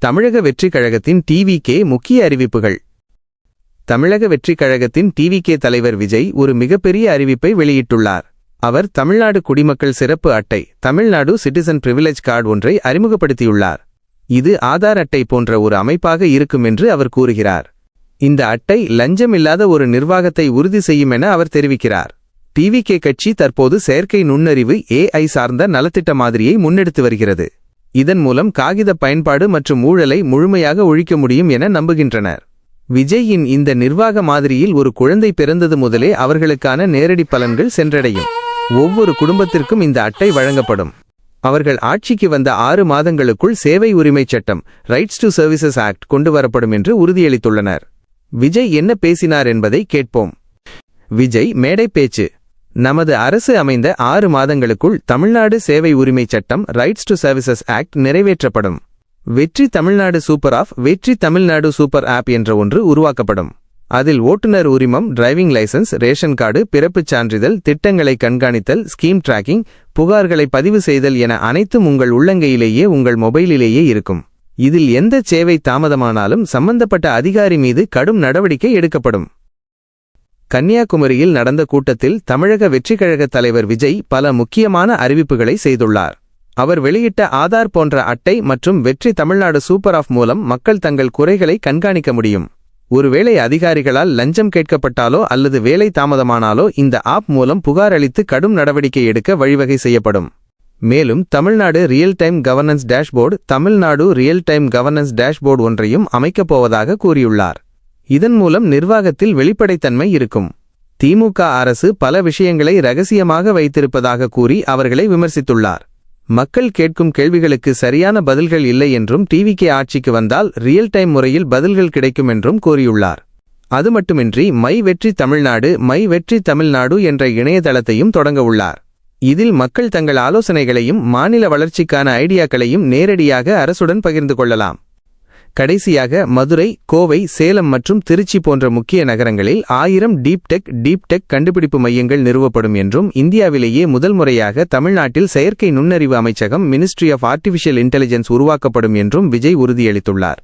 தமிழக வெற்றிக் கழகத்தின் டிவிகே முக்கிய அறிவிப்புகள். தமிழக வெற்றிக் கழகத்தின் டிவிகே தலைவர் விஜய் ஒரு மிகப்பெரிய அறிவிப்பை வெளியிட்டுள்ளார். அவர் தமிழ்நாடு குடிமக்கள் சிறப்பு அட்டை தமிழ்நாடு சிட்டிசன் பிரிவிலேஜ் கார்டு ஒன்றை அறிமுகப்படுத்தியுள்ளார். இது ஆதார் அட்டை போன்ற ஒரு அமைப்பாக இருக்கும் என்று அவர் கூறுகிறார். இந்த அட்டை லஞ்சமில்லாத ஒரு நிர்வாகத்தை உறுதி செய்யும் என அவர் தெரிவிக்கிறார். டிவிகே கட்சி தற்போது செயற்கை நுண்ணறிவு AI சார்ந்த நலத்திட்ட மாதிரியை முன்னெடுத்து வருகிறது. இதன் மூலம் காகித பயன்பாடு மற்றும் ஊழலை முழுமையாக ஒழிக்க முடியும் என நம்புகின்றனர். விஜயின் இந்த நிர்வாக மாதிரியில் ஒரு குழந்தை பிறந்தது முதலே அவர்களுக்கான நேரடி பலன்கள் சென்றடையும். ஒவ்வொரு குடும்பத்திற்கும் இந்த அட்டை வழங்கப்படும். அவர்கள் ஆட்சிக்கு வந்த 6 மாதங்களுக்குள் சேவை உரிமை சட்டம் ரைட்ஸ் டு சர்வீசஸ் ஆக்ட் கொண்டு வரப்படும் என்று உறுதியளித்துள்ளனர். விஜய் என்ன பேசினார் என்பதை கேட்போம். விஜய் மேடை பேச்சு. நமது அரசு அமைந்த 6 மாதங்களுக்குள் தமிழ்நாடு சேவை உரிமை சட்டம் ரைட்ஸ் டு சர்வீசஸ் ஆக்ட் நிறைவேற்றப்படும். வெற்றி தமிழ்நாடு சூப்பர் ஆப் வெற்றி தமிழ்நாடு சூப்பர் ஆப் என்ற ஒன்று உருவாக்கப்படும். அதில் ஓட்டுநர் உரிமம், டிரைவிங் லைசன்ஸ், ரேஷன் கார்டு, பிறப்புச் சான்றிதழ், திட்டங்களை கண்காணித்தல், ஸ்கீம் டிராக்கிங், புகார்களை பதிவு செய்தல் என அனைத்தும் உங்கள் உள்ளங்கையிலேயே உங்கள் மொபைலிலேயே இருக்கும். இதில் எந்த சேவை தாமதமானாலும் சம்பந்தப்பட்ட அதிகாரி மீது கடும் நடவடிக்கை எடுக்கப்படும். கன்னியாகுமரியில் நடந்த கூட்டத்தில் தமிழக வெற்றிக் கழக தலைவர் விஜய் பல முக்கியமான அறிவிப்புகளை செய்துள்ளார். அவர் வெளியிட்ட ஆதார் போன்ற அட்டை மற்றும் வெற்றி தமிழ்நாடு சூப்பர் ஆப் மூலம் மக்கள் தங்கள் குறைகளை கண்காணிக்க முடியும். ஒருவேளை அதிகாரிகளால் லஞ்சம் கேட்கப்பட்டாலோ அல்லது வேலை தாமதமானாலோ இந்த ஆப் மூலம் புகார் அளித்து கடும் நடவடிக்கை எடுக்க வழிவகை செய்யப்படும். மேலும் Tamil Nadu real time governance dashboard Tamil Nadu real time governance dashboard ஒன்றையும் அமைக்கப் போவதாக கூறியுள்ளார். இதன் மூலம் நிர்வாகத்தில் வெளிப்படைத்தன்மை இருக்கும். திமுக அரசு பல விஷயங்களை ரகசியமாக வைத்திருப்பதாக கூறி அவர்களை விமர்சித்துள்ளார். மக்கள் கேட்கும் கேள்விகளுக்கு சரியான பதில்கள் இல்லை என்றும் டிவிகே ஆட்சிக்கு வந்தால் ரியல் டைம் முறையில் பதில்கள் கிடைக்கும் என்றும் கூறியுள்ளார். அது மட்டுமின்றி மை வெற்றி தமிழ்நாடு மை வெற்றி தமிழ்நாடு என்ற இணையதளத்தையும் தொடங்க உள்ளார். இதில் மக்கள் தங்கள் ஆலோசனைகளையும் மாநில வளர்ச்சிக்கான ஐடியாக்களையும் நேரடியாக அரசுடன் பகிர்ந்து கொள்ளலாம். கடைசியாக மதுரை, கோவை, சேலம் மற்றும் திருச்சி போன்ற முக்கிய நகரங்களில் 1000 டீப் டெக் கண்டுபிடிப்பு மையங்கள் நிறுவப்படும் என்றும் இந்தியாவிலேயே முதல் முறையாக தமிழ்நாட்டில் செயற்கை நுண்ணறிவு அமைச்சகம் மினிஸ்ட்ரி ஆஃப் ஆர்டிஃபிஷியல் இன்டெலிஜென்ஸ் உருவாக்கப்படும் என்றும் விஜய் உறுதியளித்துள்ளார்.